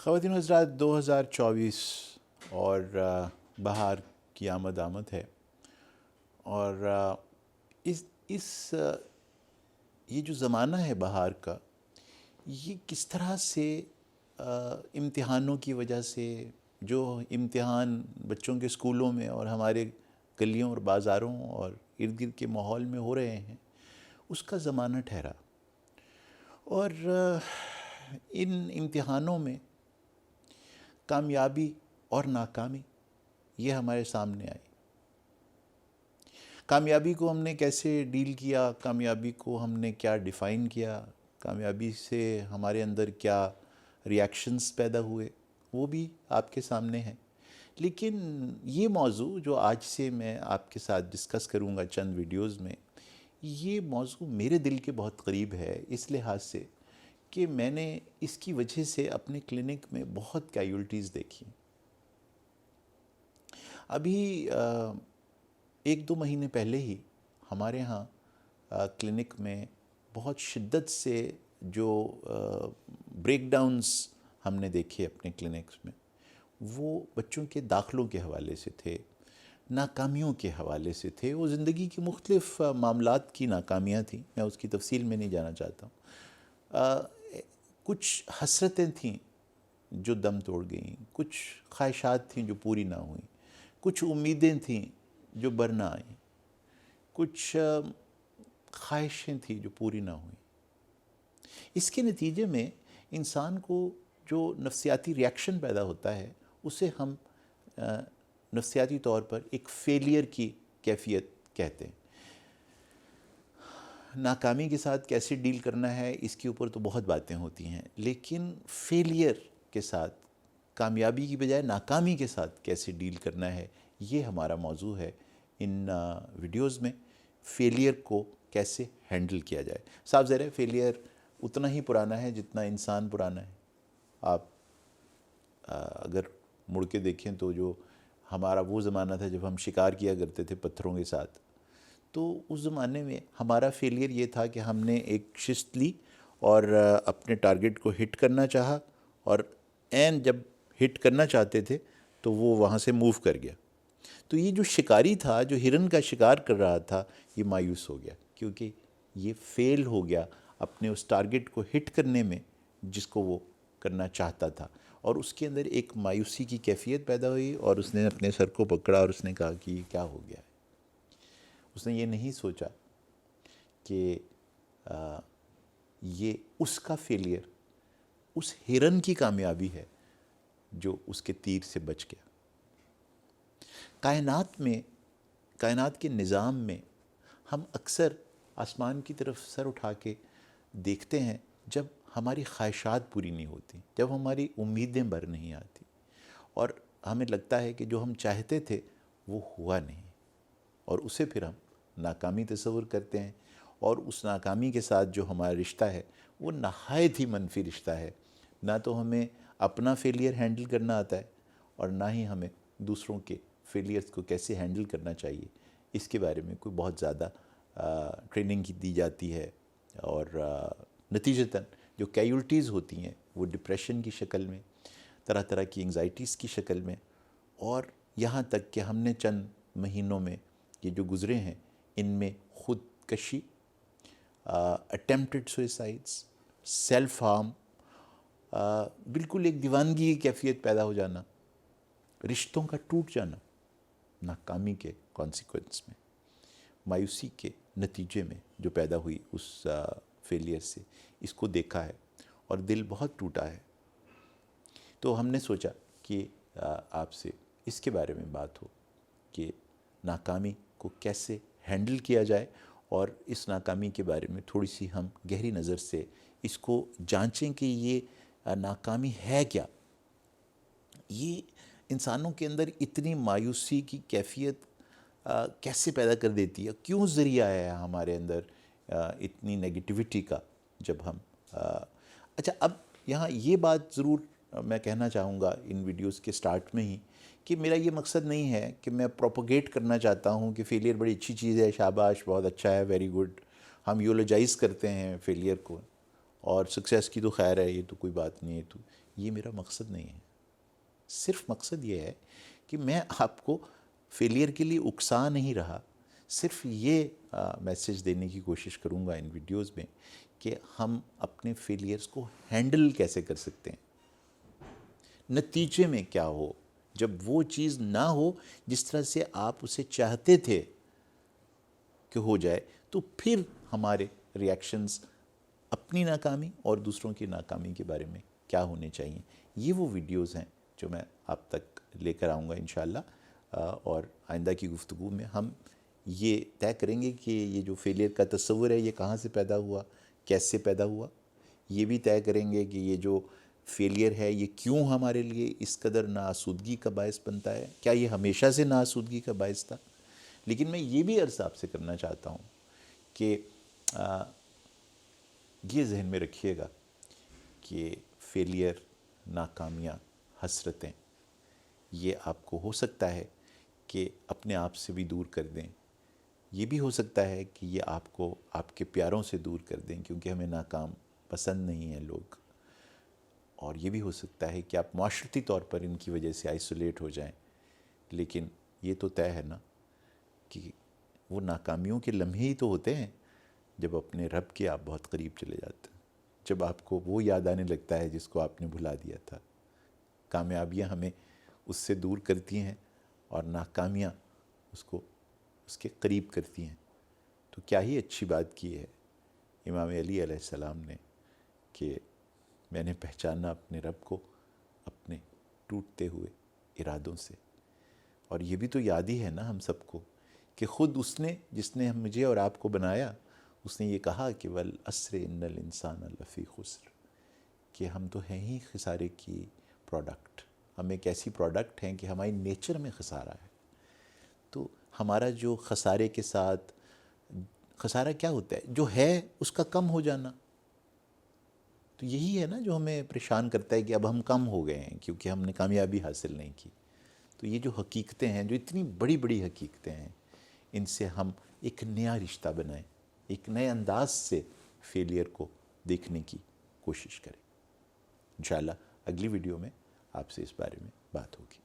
خواتین و حضرات، 2024 اور بہار کی آمد ہے، اور اس یہ جو زمانہ ہے بہار کا، یہ کس طرح سے امتحانوں کی وجہ سے، جو امتحان بچوں کے اسکولوں میں اور ہمارے گلیوں اور بازاروں اور ارد گرد کے ماحول میں ہو رہے ہیں، اس کا زمانہ ٹھہرا۔ اور ان امتحانوں میں کامیابی اور ناکامی یہ ہمارے سامنے آئی۔ کامیابی کو ہم نے کیسے ڈیل کیا، کامیابی کو ہم نے کیا ڈیفائن کیا، کامیابی سے ہمارے اندر کیا ریاکشنز پیدا ہوئے، وہ بھی آپ کے سامنے ہیں۔ لیکن یہ موضوع جو آج سے میں آپ کے ساتھ ڈسکس کروں گا چند ویڈیوز میں، یہ موضوع میرے دل کے بہت قریب ہے، اس لحاظ سے کہ میں نے اس کی وجہ سے اپنے کلینک میں بہت کیجولٹیز دیکھی۔ ابھی 1-2 مہینے پہلے ہی ہمارے ہاں کلینک میں بہت شدت سے جو بریک ڈاؤنز ہم نے دیکھے اپنے کلینکس میں، وہ بچوں کے داخلوں کے حوالے سے تھے، ناکامیوں کے حوالے سے تھے۔ وہ زندگی کی مختلف معاملات کی ناکامیاں تھیں، میں اس کی تفصیل میں نہیں جانا چاہتا ہوں۔ کچھ حسرتیں تھیں جو دم توڑ گئیں، کچھ خواہشات تھیں جو پوری نہ ہوئیں، کچھ امیدیں تھیں جو بر نہ آئیں، کچھ خواہشیں تھیں جو پوری نہ ہوئیں۔ اس کے نتیجے میں انسان کو جو نفسیاتی ریاکشن پیدا ہوتا ہے، اسے ہم نفسیاتی طور پر ایک فیلئر کی کیفیت کہتے ہیں۔ ناکامی کے ساتھ کیسے ڈیل کرنا ہے، اس کے اوپر تو بہت باتیں ہوتی ہیں، لیکن فیلئر کے ساتھ، کامیابی کی بجائے ناکامی کے ساتھ کیسے ڈیل کرنا ہے، یہ ہمارا موضوع ہے ان ویڈیوز میں۔ فیلئر کو کیسے ہینڈل کیا جائے۔ صاف ظاہر ہے فیلئر اتنا ہی پرانا ہے جتنا انسان پرانا ہے۔ آپ اگر مڑ کے دیکھیں تو جو ہمارا وہ زمانہ تھا جب ہم شکار کیا کرتے تھے پتھروں کے ساتھ، تو اس زمانے میں ہمارا فیلئر یہ تھا کہ ہم نے ایک شست لی اور اپنے ٹارگٹ کو ہٹ کرنا چاہا، اور عین جب ہٹ کرنا چاہتے تھے تو وہ وہاں سے موو کر گیا۔ تو یہ جو شکاری تھا، جو ہرن کا شکار کر رہا تھا، یہ مایوس ہو گیا، کیونکہ یہ فیل ہو گیا اپنے اس ٹارگٹ کو ہٹ کرنے میں جس کو وہ کرنا چاہتا تھا، اور اس کے اندر ایک مایوسی کی کیفیت پیدا ہوئی، اور اس نے اپنے سر کو پکڑا اور اس نے کہا کہ یہ کیا ہو گیا ہے۔ اس نے یہ نہیں سوچا کہ یہ اس کا فیلئر اس ہرن کی کامیابی ہے جو اس کے تیر سے بچ گیا۔ کائنات کے نظام میں ہم اکثر آسمان کی طرف سر اٹھا کے دیکھتے ہیں جب ہماری خواہشات پوری نہیں ہوتی، جب ہماری امیدیں بر نہیں آتی، اور ہمیں لگتا ہے کہ جو ہم چاہتے تھے وہ ہوا نہیں، اور اسے پھر ہم ناکامی تصور کرتے ہیں، اور اس ناکامی کے ساتھ جو ہمارا رشتہ ہے وہ نہایت ہی منفی رشتہ ہے۔ نہ تو ہمیں اپنا فیلئر ہینڈل کرنا آتا ہے، اور نہ ہی ہمیں دوسروں کے فیلئرز کو کیسے ہینڈل کرنا چاہیے اس کے بارے میں کوئی بہت زیادہ ٹریننگ کی دی جاتی ہے، اور نتیجتاً جو کیجولٹیز ہوتی ہیں وہ ڈپریشن کی شکل میں، طرح طرح کی انگزائٹیز کی شکل میں، اور یہاں تک کہ ہم نے چند مہینوں میں یہ جو گزرے ہیں ان میں خود کشی، اٹیمپٹڈ سوئسائڈس، سیلف ہارم، بالکل ایک دیوانگی کی کیفیت پیدا ہو جانا، رشتوں کا ٹوٹ جانا ناکامی کے کانسیکوینس میں، مایوسی کے نتیجے میں جو پیدا ہوئی اس فیلئر سے، اس کو دیکھا ہے اور دل بہت ٹوٹا ہے۔ تو ہم نے سوچا کہ آپ سے اس کے بارے میں بات ہو کہ ناکامی کو کیسے ہینڈل کیا جائے، اور اس ناکامی کے بارے میں تھوڑی سی ہم گہری نظر سے اس کو جانچیں کہ یہ ناکامی ہے کیا۔ یہ انسانوں کے اندر اتنی مایوسی کی کیفیت کیسے پیدا کر دیتی ہے، کیوں ذریعہ ہے ہمارے اندر اتنی نیگیٹیوٹی کا، جب ہم اچھا اب یہاں یہ بات ضرور میں کہنا چاہوں گا ان ویڈیوز کے سٹارٹ میں ہی، کہ میرا یہ مقصد نہیں ہے کہ میں پروپوگیٹ کرنا چاہتا ہوں کہ فیلئر بڑی اچھی چیز ہے، شاباش بہت اچھا ہے، ویری گڈ، ہم یولوجائز کرتے ہیں فیلئر کو، اور سکسیس کی تو خیر ہے، یہ تو کوئی بات نہیں ہے، تو یہ میرا مقصد نہیں ہے. صرف مقصد یہ ہے کہ میں آپ کو فیلئر کے لیے اکسا نہیں رہا، صرف یہ میسیج دینے کی کوشش کروں گا ان ویڈیوز میں کہ ہم اپنے فیلئرز کو ہینڈل کیسے کر سکتے ہیں. نتیجے میں کیا ہو جب وہ چیز نہ ہو جس طرح سے آپ اسے چاہتے تھے کہ ہو جائے، تو پھر ہمارے ریاکشنز اپنی ناکامی اور دوسروں کی ناکامی کے بارے میں کیا ہونے چاہیے. یہ وہ ویڈیوز ہیں جو میں آپ تک لے کر آؤں گا انشاءاللہ. اور آئندہ کی گفتگو میں ہم یہ طے کریں گے کہ یہ جو فیلئر کا تصور ہے یہ کہاں سے پیدا ہوا، کیسے پیدا ہوا. یہ بھی طے کریں گے کہ یہ جو فیلئر ہے یہ کیوں ہمارے لیے اس قدر ناآسودگی کا باعث بنتا ہے، کیا یہ ہمیشہ سے ناآسودگی کا باعث تھا. لیکن میں یہ بھی عرض آپ سے کرنا چاہتا ہوں کہ یہ ذہن میں رکھیے گا کہ فیلئر، ناکامیاں، حسرتیں یہ آپ کو ہو سکتا ہے کہ اپنے آپ سے بھی دور کر دیں. یہ بھی ہو سکتا ہے کہ یہ آپ کو آپ کے پیاروں سے دور کر دیں، کیونکہ ہمیں ناکام پسند نہیں ہیں لوگ. اور یہ بھی ہو سکتا ہے کہ آپ معاشرتی طور پر ان کی وجہ سے آئسولیٹ ہو جائیں. لیکن یہ تو طے ہے نا کہ وہ ناکامیوں کے لمحے ہی تو ہوتے ہیں جب اپنے رب کے آپ بہت قریب چلے جاتے ہیں، جب آپ کو وہ یاد آنے لگتا ہے جس کو آپ نے بھلا دیا تھا. کامیابیاں ہمیں اس سے دور کرتی ہیں اور ناکامیاں اس کے قریب کرتی ہیں. تو کیا ہی اچھی بات کی ہے امام علی علیہ السلام نے کہ میں نے پہچانا اپنے رب کو اپنے ٹوٹتے ہوئے ارادوں سے. اور یہ بھی تو یاد ہی ہے نا ہم سب کو کہ خود اس نے جس نے مجھے اور آپ کو بنایا، اس نے یہ کہا کہ وَالْعَصْرِ إِنَّ الْإِنسَانَ لَفِي خُسْرٍ، کہ ہم تو ہیں ہی خسارے کی پروڈکٹ. ہم ایک ایسی پروڈکٹ ہیں کہ ہماری نیچر میں خسارہ ہے. تو ہمارا جو خسارے کے ساتھ، خسارہ کیا ہوتا ہے؟ جو ہے اس کا کم ہو جانا. تو یہی ہے نا جو ہمیں پریشان کرتا ہے کہ اب ہم کم ہو گئے ہیں کیونکہ ہم نے کامیابی حاصل نہیں کی. تو یہ جو حقیقتیں ہیں، جو اتنی بڑی بڑی حقیقتیں ہیں، ان سے ہم ایک نیا رشتہ بنائیں، ایک نئے انداز سے فیلئر کو دیکھنے کی کوشش کریں. انشاءاللہ اگلی ویڈیو میں آپ سے اس بارے میں بات ہوگی.